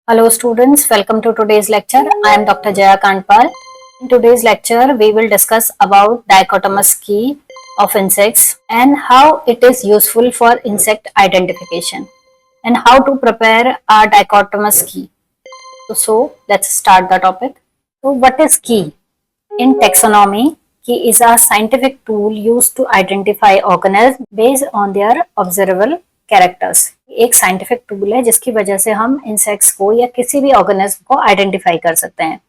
Hello students, welcome to today's lecture. I am Dr. Jaya Kandpal. In today's lecture, we will discuss about dichotomous key of insects and how it is useful for insect identification and how to prepare a dichotomous key. So let's start the topic. So what is key? In taxonomy, key is a scientific tool used to identify organisms based on their observable characters. एक scientific tool है जिसकी वजह से हम insects को या किसी भी ऑर्गेनिज्म को आइडेंटिफाई कर सकते हैं।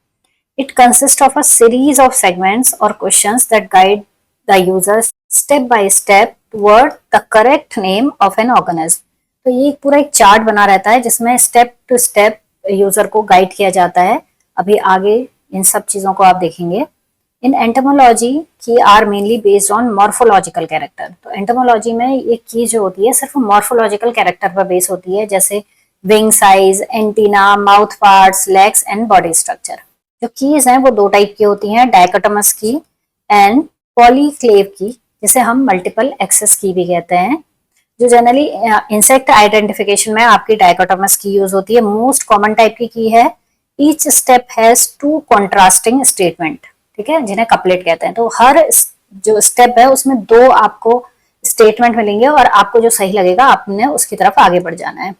It consist of a series of segments और questions that guide the user step by step toward the correct name of an organism. तो ये पूरा एक चार्ट बना रहता है जिसमें स्टेप टू स्टेप यूजर को गाइड किया जाता है। अभी आगे इन सब चीजों को आप देखेंगे। In entomology key are mainly based on morphological character. तो एंटोमोलॉजी में ये की जो होती है सिर्फ मॉर्फोलॉजिकल कैरेक्टर पर बेस होती है, जैसे wing size, antenna, mouth parts, legs and body structure. जो कीज हैं वो दो टाइप की होती हैं, डायकोटोमस की एंड पॉलीक्लेव की, जिसे हम मल्टीपल एक्सेस की भी कहते हैं। जो जनरली इंसेक्ट आइडेंटिफिकेशन में आपकी डायकोटोमस की यूज होती है। मोस्ट कॉमन टाइप की है। Each step has to contrasting statement, ठीक है, जिन्हें कपलेट कहते हैं। तो हर जो स्टेप है उसमें दो आपको स्टेटमेंट मिलेंगे और आपको जो सही लगेगा आपने उसकी तरफ आगे बढ़ जाना है।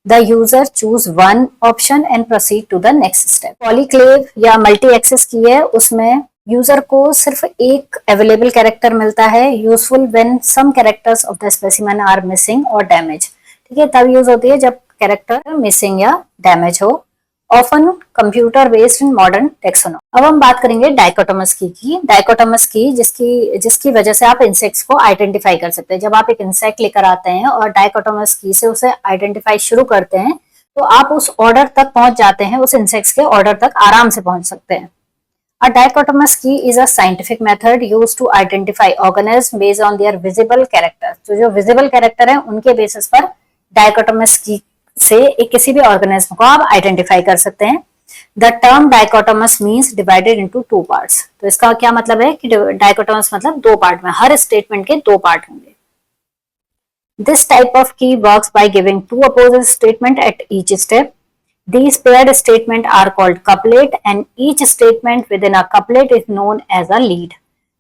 The user choose one option and proceed to the next step. Polyclave या मल्टी एक्सेस की है, उसमें यूजर को सिर्फ एक अवेलेबल कैरेक्टर मिलता है, useful when some characters of the specimen are missing और डैमेज। ठीक है, तब यूज होती है जब कैरेक्टर मिसिंग या डैमेज हो। Often computer based in modern taxonomy. अब हम बात करेंगे डायकोटोमस की। डायकोटोमस की जिसकी वजह से आप इंसेक्ट्स को आइडेंटिफाई कर सकते हैं। जब आप एक इंसेक्ट लेकर आते हैं और डायकोटोमस की से उसे आइडेंटिफाई शुरू करते हैं तो आप उस ऑर्डर तक पहुंच जाते हैं, उस इंसेक्ट्स के ऑर्डर तक आराम से पहुंच सकते हैं। A dichotomous key is a scientific method used to identify organisms based on their visible character। तो जो visible character है उनके बेसिस पर डायकोटोमस की से एक किसी भी ऑर्गेनिज्म को आप आइडेंटिफाई कर सकते हैं। The term डायकोटोमस means divided into two parts. तो इसका क्या मतलब है कि डायकोटोमस मतलब दो पार्ट में, हर स्टेटमेंट के दो पार्ट होंगे। This type of key works by giving two opposite statement at each step. These paired statements are called couplet and each statement within a couplet is known as a lead।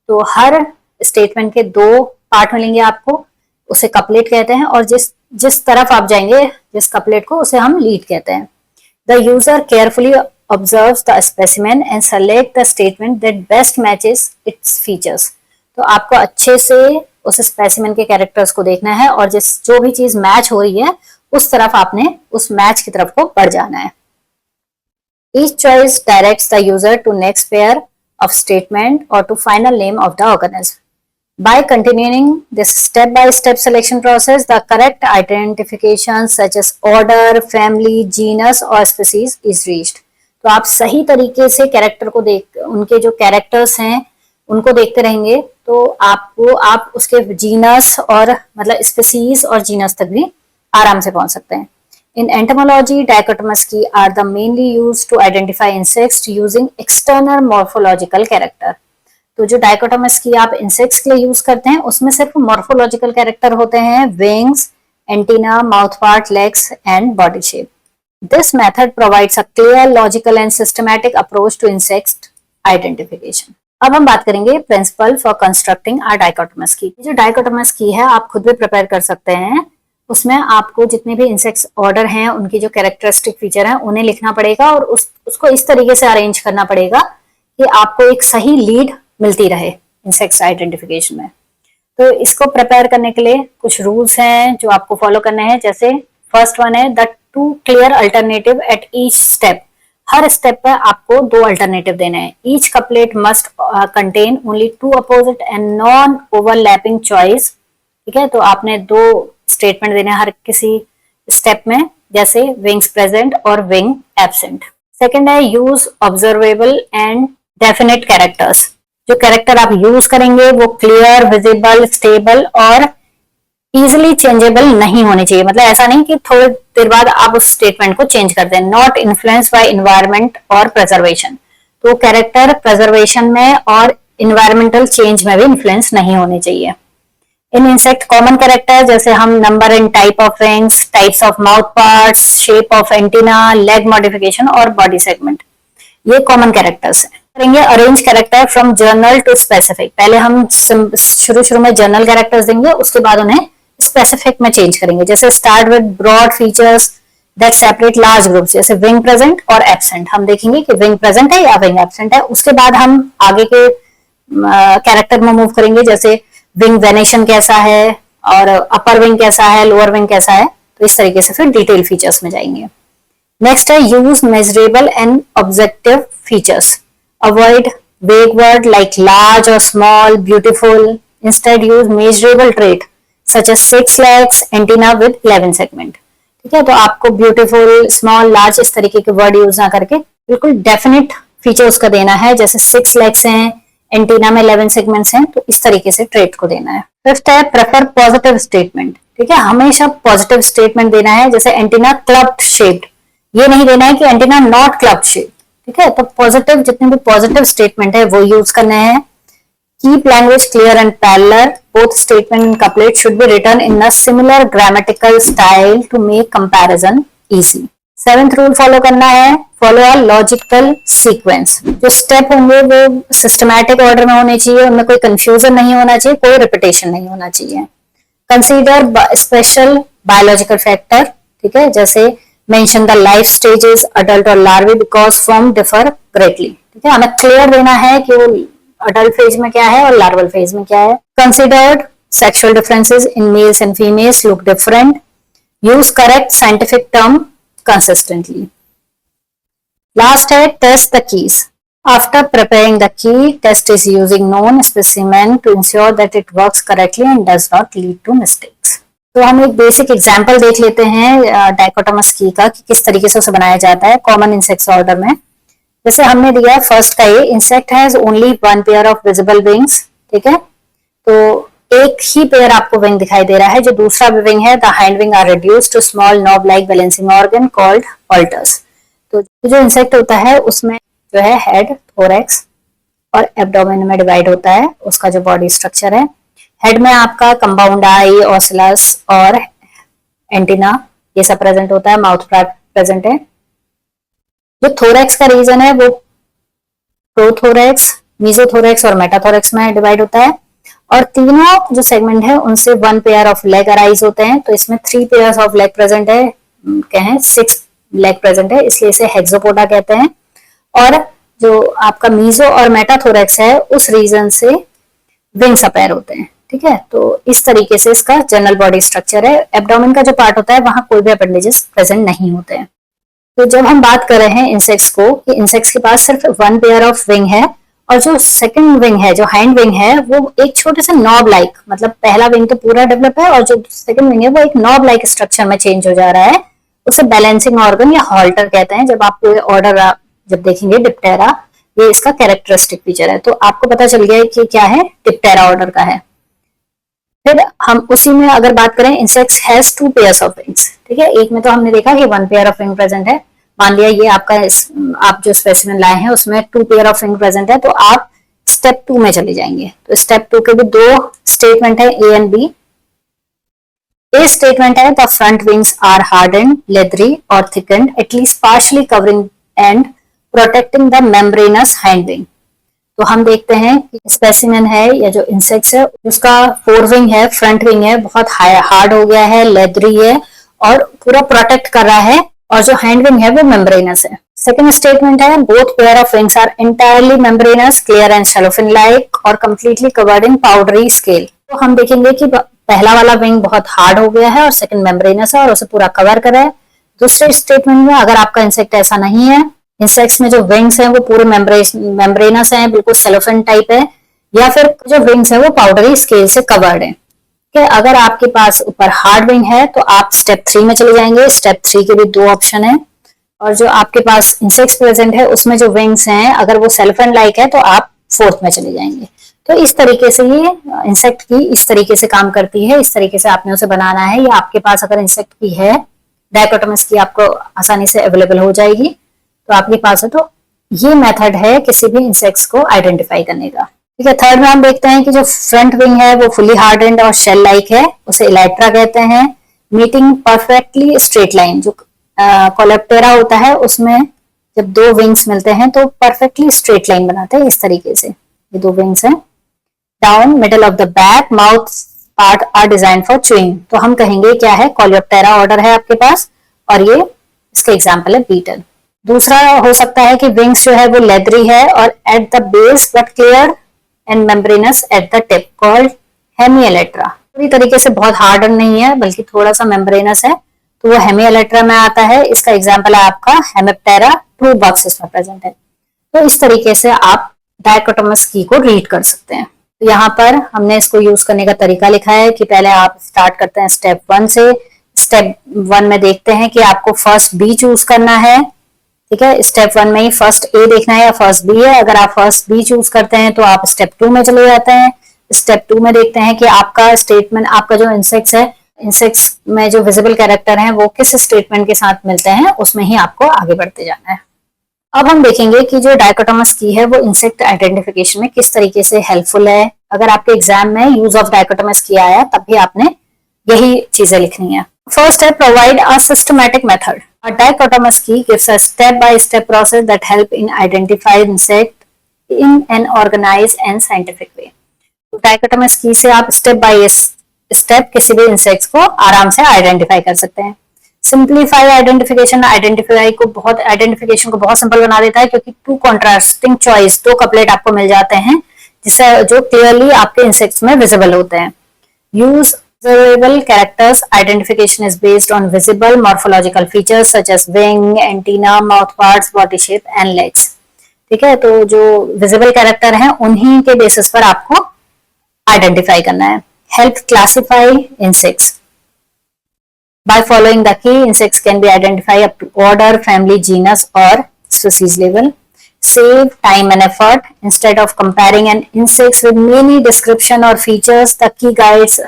तो हर statement के दो part मिलेंगे आपको, उसे couplet कहते हैं, और जिस तरफ आप जाएंगे जिस कपलेट को उसे हम लीड कहते हैं। The user carefully observes the specimen and select the statement that best matches its features. तो आपको अच्छे से उस स्पेसिमेन के कैरेक्टर्स को देखना है और जो भी चीज मैच हो रही है उस तरफ आपने उस मैच की तरफ को बढ़ जाना है। Each choice directs the user to next pair of statement or to final name of the organism। By continuing this step-by-step selection process, the correct identification such as order, family, genus or species is reached। तो आप सही तरीके से character को उनके जो characters हैं उनको देखते रहेंगे तो आप उसके जीनस और मतलब स्पीसीज और जीनस तक भी आराम से पहुंच सकते हैं। In entomology, dichotomous key are the mainly used to identify insects using external morphological character। तो जो डायकोटोमस की आप इंसेक्ट्स के लिए यूज करते हैं उसमें सिर्फ मॉर्फोलॉजिकल कैरेक्टर होते हैं, wings, antenna, mouth part, legs and body shape. This method provides a clear, logical and systematic approach to insect identification. अब हम बात करेंगे principle for constructing a dichotomous key. जो डायकोटोमस की है आप खुद भी प्रिपेयर कर सकते हैं। उसमें आपको जितने भी इंसेक्ट्स ऑर्डर हैं उनकी जो कैरेक्टरिस्टिक फीचर हैं उन्हें लिखना पड़ेगा और उसको इस तरीके से अरेंज करना पड़ेगा कि आपको एक सही लीड मिलती रहे इंसेक्ट्स आइडेंटिफिकेशन में। तो इसको प्रिपेयर करने के लिए कुछ रूल्स हैं जो आपको फॉलो करने हैं। जैसे फर्स्ट वन है the two clear alternative at each step. हर स्टेप पर आपको दो अल्टरनेटिव देने हैं। Each couplet must contain only two opposite and non overlapping choice. ठीक है, तो आपने दो स्टेटमेंट देने हर किसी स्टेप में, जैसे विंग्स प्रेजेंट और विंग एब्सेंट। सेकंड है use observable and definite characters. जो कैरेक्टर आप यूज करेंगे वो क्लियर, विजिबल, स्टेबल और इजिली चेंजेबल नहीं होने चाहिए। मतलब ऐसा नहीं कि थोड़ी देर बाद आप उस स्टेटमेंट को चेंज कर दें। नॉट इन्फ्लुएंस बाय इन्वायरमेंट और प्रिजर्वेशन। तो कैरेक्टर प्रिजर्वेशन में और इन्वायरमेंटल चेंज में भी इन्फ्लुएंस नहीं होने चाहिए। इन इंसेक्ट कॉमन कैरेक्टर जैसे हम number and type of wings, types of mouth parts, shape of antenna, leg modification और बॉडी सेगमेंट, ये कॉमन कैरेक्टर्स हैं। करेंगे arrange character from general to specific. पहले हम शुरू में जर्नल कैरेक्टर्स देंगे, उसके बाद उन्हें स्पेसिफिक में चेंज करेंगे। जैसे start with broad features that separate large groups, जैसे विंग प्रेजेंट और एब्सेंट। हम देखेंगे कि विंग प्रेजेंट है या विंग एब्सेंट है। उसके बाद हम आगे के कैरेक्टर में मूव करेंगे, जैसे विंग वेनेशन कैसा है और अपर विंग कैसा है, लोअर विंग कैसा है। तो इस तरीके से फिर डिटेल फीचर्स में जाएंगे। नेक्स्ट है use measurable and objective features, avoid vague word like large और small, beautiful. Instead use measurable trait such as 6 legs, antenna with 11 segment. ठीक है, तो आपको ब्यूटीफुल, स्मॉल, लार्ज इस तरीके के वर्ड यूज ना करके बिल्कुल डेफिनेट फीचर उसका देना है। जैसे 6 legs हैं, एंटीना में 11 सेगमेंट्स हैं, तो इस तरीके से ट्रेट को देना है। फिफ्थ है प्रेफर पॉजिटिव स्टेटमेंट। ठीक है, हमेशा पॉजिटिव स्टेटमेंट देना है। जैसे एंटीना क्लब्ड शेप्ड, ये नहीं देना है कि एंटीना नॉट क्लब्ड शेप्ड। ठीक है, तो पॉजिटिव, जितने भी पॉजिटिव स्टेटमेंट है वो यूज करने हैं। Keep language clear and parallel, both statement and couplet should be written in a similar grammatical style to make comparison easy. Seventh rule follow करना है, फॉलो अ लॉजिकल सीक्वेंस। जो step होंगे वो systematic order में होने चाहिए, उनमें कोई कंफ्यूजन नहीं होना चाहिए, कोई रिपीटेशन नहीं होना चाहिए। Consider special biological factor. ठीक है, जैसे mention the life stages adult और larvae because form differ greatly. ठीक है, हमें क्लियर देना है कि वो अडल्ट फेज में क्या है और लार्वल फेज में क्या है। Considered sexual differences in males and females look different. Use correct scientific term consistently. Last है test the keys. After preparing the key, test is using known specimen to ensure that it works correctly and does not lead to mistakes. तो हम एक basic example देख लेते हैं dichotomous की का, कि किस तरीके से उसे बनाया जाता है कॉमन इंसेक्ट्स ऑर्डर में। जैसे हमने दिया फर्स्ट का, ये insect has only 1 pair of visible wings. ठीक है, तो एक ही पेयर आपको विंग दिखाई दे रहा है। जो दूसरा विंग है, the hind wing are reduced to small knob like balancing organ called halteres. तो जो इंसेक्ट होता है उसमें जो है हेड, थोरैक्स और एब्डोमेन में डिवाइड होता है उसका जो बॉडी स्ट्रक्चर है। हेड में आपका कंपाउंड आई, ऑसिलस और एंटीना ये सब प्रेजेंट होता है, माउथ प्रेजेंट है। जो थोरैक्स का रीजन है वो प्रोथोरैक्स, मीजोथोरैक्स और मेटाथोरैक्स में डिवाइड होता है। और तीनों जो सेगमेंट है उनसे 1 पेयर ऑफ लेग अराइज होते हैं। तो इसमें 3 पेयर्स ऑफ लेग प्रेजेंट है, कहें 6 लेग प्रेजेंट है, इसलिए इसे हेक्सोपोडा कहते हैं। और जो आपका मीजो और मेटाथोरैक्स है उस रीजन से विंग्स अपेयर होते हैं। ठीक है, तो इस तरीके से इसका जनरल बॉडी स्ट्रक्चर है। एब्डोमेन का जो पार्ट होता है वहां कोई भी अपेंडेजेस प्रेजेंट नहीं होते हैं। तो जब हम बात कर रहे हैं इंसेक्ट्स को, कि इंसेक्ट्स के पास सिर्फ 1 पेयर ऑफ विंग है, और जो सेकंड विंग है, जो हाइंड विंग है, वो एक छोटे से नॉब लाइक, मतलब पहला विंग तो पूरा डेवलप है और जो सेकंड विंग है वो एक नॉब लाइक स्ट्रक्चर में चेंज हो जा रहा है। उसे बैलेंसिंग ऑर्गन या हॉल्टर कहते हैं। जब आप कोई ऑर्डर जब देखेंगे डिप्टेरा, ये इसका कैरेक्टरिस्टिक फीचर है। तो आपको पता चल गया कि क्या है, डिप्टेरा ऑर्डर का है। फिर हम उसी में अगर बात करें, insects has 2 pairs of wings. ठीक है, एक में तो हमने देखा कि 1 पेयर ऑफ विंग प्रेजेंट है। मान लिया ये आपका आप जो स्पेसिमेन लाए हैं उसमें 2 पेयर ऑफ विंग प्रेजेंट है, तो आप स्टेप 2 में चले जाएंगे। तो स्टेप 2 के भी 2 स्टेटमेंट है, A and B. A statement है the front wings are hardened, leathery और thickened, at least partially covering and protecting the membranous hind wing. तो हम देखते हैं कि स्पेसिमेन है या जो इंसेक्ट्स है उसका फोरविंग है, फ्रंट विंग है, बहुत हार्ड हो गया है, लेदरी है और पूरा प्रोटेक्ट कर रहा है, और जो हैंड विंग है वो मेम्ब्रेनस है। सेकंड स्टेटमेंट है both pair of wings are entirely membranous, clear and cellophane like और completely covered in powdery scale. तो हम देखेंगे कि पहला वाला विंग बहुत हार्ड हो गया है और सेकंड मेम्ब्रेनस है और उसे पूरा कवर कर रहा है। दूसरे स्टेटमेंट में अगर आपका इंसेक्ट ऐसा नहीं है, इंसेक्ट्स में जो विंग्स हैं वो पूरे मेम्ब्रेनस हैं, बिल्कुल सेलोफिन टाइप है, या फिर जो विंग्स है वो पाउडरी स्केल से कवर्ड है। अगर आपके पास ऊपर हार्ड विंग है तो आप स्टेप 3 में चले जाएंगे। स्टेप 3 के भी 2 ऑप्शन है, और जो आपके पास इंसेक्ट्स प्रेजेंट है उसमें जो विंग्स हैं अगर वो सेल्फन लाइक है तो आप 4th में चले जाएंगे। तो इस तरीके से ये इंसेक्ट की इस तरीके से काम करती है, इस तरीके से आपने उसे बनाना है। या आपके पास अगर इंसेक्ट की है, डाइकोटोमस की आपको आसानी से अवेलेबल हो जाएगी, तो आपके पास है। तो ये मेथड है किसी भी इंसेक्ट्स को आइडेंटिफाई करने का। ठीक है। थर्ड में हम देखते हैं कि जो फ्रंट विंग है वो फुली हार्डेंड और शेल लाइक है, उसे इलेक्ट्रा कहते हैं। मीटिंग परफेक्टली स्ट्रेट लाइन, जो कोलेप्टेरा होता है उसमें जब दो विंग्स मिलते हैं तो परफेक्टली स्ट्रेट लाइन बनाते हैं, इस तरीके से ये दो विंग्स हैं। Down middle of the back mouth part are design for chewing, तो हम कहेंगे क्या है, कोलेप्टेरा ऑर्डर है आपके पास, और ये इसका एग्जाम्पल है बीटल। दूसरा हो सकता है कि विंग्स जो है वो लेदरी है और at the base but clear and membranous at the tip, called hemielytra. पूरी तरीके से बहुत हार्ड नहीं है बल्कि थोड़ा सा मेम्ब्रेनस है, तो वो हेमिएलेट्रा में आता है। इसका एग्जाम्पल है आपका हेमिप्टेरा, ट्रू बॉक्स इसमें प्रेजेंट है। तो इस तरीके से आप डाइकोटोमस की को रीड कर सकते हैं। तो यहाँ पर हमने इसको यूज करने का तरीका लिखा है कि पहले आप स्टार्ट करते हैं स्टेप 1 से। स्टेप 1 में देखते हैं कि आपको फर्स्ट बी चूज करना है, ठीक है। स्टेप 1 में ही फर्स्ट ए देखना है या फर्स्ट बी है। अगर आप फर्स्ट बी चूज करते हैं तो आप स्टेप 2 में चले जाते हैं। स्टेप 2 में देखते हैं कि आपका स्टेटमेंट, आपका जो इंसेक्ट्स है, इंसेक्ट्स में जो विजिबल कैरेक्टर हैं वो किस स्टेटमेंट के साथ मिलते हैं, उसमें ही आपको आगे बढ़ते जाना है। अब हम देखेंगे कि जो डाइकोटोमस की है वो इंसेक्ट आइडेंटिफिकेशन में किस तरीके से हेल्पफुल है। अगर आपके एग्जाम में यूज ऑफ डाइकोटोमस की आया तब भी आपने यही चीजें लिखनी है। फर्स्ट है provide a systematic method. A dichotomous key gives a step-by-step process that help in identify insect in an organized and scientific way. Dichotomous key से आप स्टेप बाय स्टेप किसी भी इंसेक्ट्स को आराम से आइडेंटिफाई कर सकते हैं। सिंप्लीफाई आइडेंटिफिकेशन, आइडेंटिफिकेशन को बहुत सिंपल बना देता है, क्योंकि टू कॉन्ट्रास्टिंग चॉइस, दो कपलेट आपको मिल जाते हैं जिससे जो क्लियरली आपके इंसेक्ट्स में विजिबल होते हैं। Use observable characters identification is based on visible morphological features such as wing, antenna, mouth parts, body shape and legs. ठीक है, तो जो visible character हैं उन्हीं के बेसिस पर आपको आइडेंटिफाई करना है। Help classify insects. By following the key, insects can be identified up to order, family, genus or species level. Save time and effort. Instead of comparing an insect with many description or features, the key guides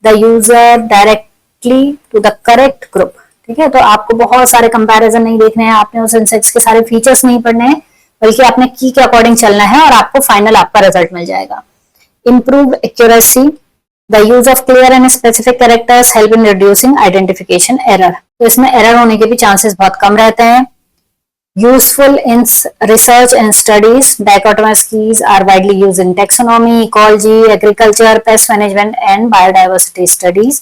the user directly to the correct group. ठीक है, तो आपको बहुत सारे comparison नहीं देखने हैं, आपने उस इंसेक्ट्स के सारे फीचर्स नहीं पढ़ने हैं, बल्कि आपने की के अकॉर्डिंग चलना है और आपको फाइनल आपका रिजल्ट मिल जाएगा। Improve accuracy. The use of clear and specific characters help in reducing identification error. तो इसमें एरर होने के भी चांसेस बहुत कम रहते हैं। Useful in research and studies. Dichotomous keys are widely used in taxonomy, ecology, agriculture, pest management, and biodiversity studies.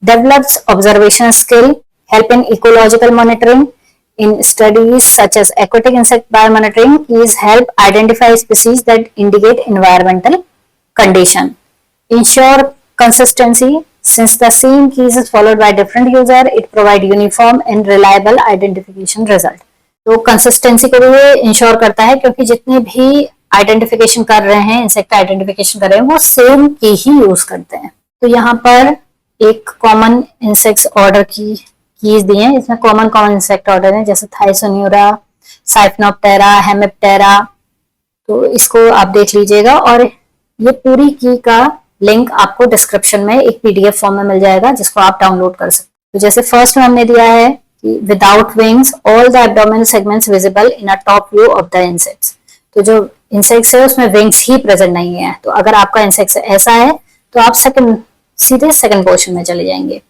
Develops observation skill, help in ecological monitoring. In studies such as aquatic insect biomonitoring, keys help identify species that indicate environmental condition. Ensure consistency. Since the same keys is followed by different user, it provides uniform and reliable identification result. तो consistency को भी ये ensure करता है, क्योंकि जितने भी identification कर रहे हैं, इंसेक्ट आइडेंटिफिकेशन कर रहे हैं, वो सेम की ही यूज करते हैं। तो यहाँ पर एक कॉमन इंसेक्ट ऑर्डर की कीज दी हैं, इसमें कॉमन इंसेक्ट ऑर्डर है, जैसे थाइसोन्यूरा, साइफनोप्टेरा, हेमिप्टेरा। तो इसको आप देख लीजिएगा और ये पूरी की का लिंक आपको डिस्क्रिप्शन में एक पीडीएफ फॉर्म में मिल जाएगा, जिसको आप डाउनलोड कर सकते हैं। तो जैसे फर्स्ट में हमने दिया है without wings all the abdominal segments visible in a top view of the insects. तो जो इंसेक्ट्स है उसमें विंग्स ही प्रेजेंट नहीं है। तो अगर आपका इंसेक्ट्स ऐसा है तो आप सीधे सेकंड पोर्शन में चले जाएंगे।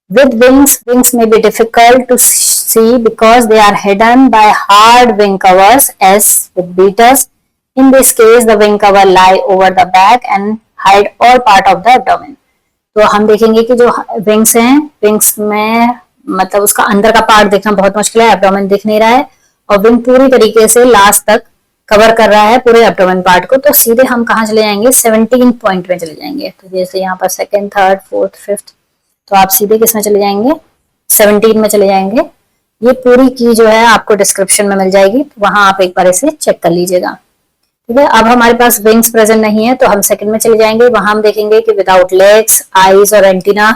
With wings may be difficult to see because they are hidden by hard wing covers as with beaters. In this case the wing cover lie over the back and hide all part of the abdomen. तो हम देखेंगे कि जो wings हैं, wings में मतलब उसका अंदर का पार्ट देखना बहुत मुश्किल है, एब्डोमेन दिख नहीं रहा है, और विंग पूरी तरीके से लास्ट तक कवर कर रहा है पूरे एब्डोमेन पार्ट को। तो सीधे हम कहाँ चले जाएंगे, 17 पॉइंट में चले जाएंगे। तो जैसे यहाँ पर सेकंड, थर्ड, फोर्थ, फिफ्थ, तो आप सीधे किस में चले जाएंगे, 17 में चले जाएंगे। ये पूरी की जो है आपको डिस्क्रिप्शन में मिल जाएगी, तो वहां आप एक बार इसे चेक कर लीजिएगा। ठीक है, अब हमारे पास विंग्स प्रेजेंट नहीं है तो हम सेकंड में चले जाएंगे। वहां हम देखेंगे कि विदाउट लेग्स, आईज और एंटीना,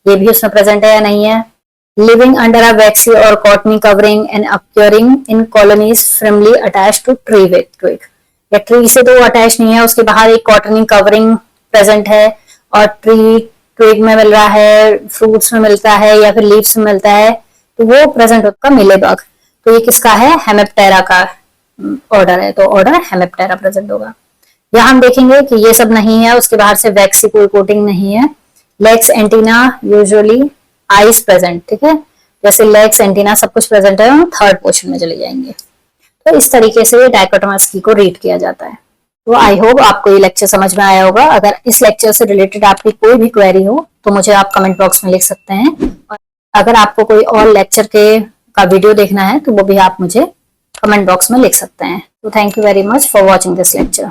ये भी उसमें प्रेजेंट है या नहीं है। Living under a waxy or cottony covering and occurring in colonies firmly attached to tree twig. या ट्री से तो अटैच नहीं है, उसके बाहर एक कॉटनी कवरिंग प्रेजेंट है और ट्री ट्विग में मिल रहा है, फ्रूट्स में मिलता है या फिर लीव्स में मिलता है, तो वो प्रेजेंट होगा मिलेबग। तो ये किसका है, हेमिप्टेरा का ऑर्डर है, तो ऑर्डर हेमिप्टेरा प्रेजेंट होगा। यहाँ हम देखेंगे कि ये सब नहीं है, उसके बाहर से वैक्स की कोई कोटिंग नहीं है। Legs antenna usually eyes present, ठीक है, जैसे लेग्स एंटीना सब कुछ प्रेजेंट है, हम थर्ड पोर्शन में चले जाएंगे। तो इस तरीके से डायकोटोमा स्की को रीड किया जाता है। तो आई होप आपको ये लेक्चर समझ में आया होगा। अगर इस लेक्चर से रिलेटेड आपकी कोई भी क्वेरी हो तो मुझे आप कमेंट बॉक्स में लिख सकते हैं। और अगर आपको कोई और लेक्चर का वीडियो देखना है तो वो भी आप मुझे कमेंट बॉक्स में लिख सकते हैं। तो thank you very much for watching this lecture.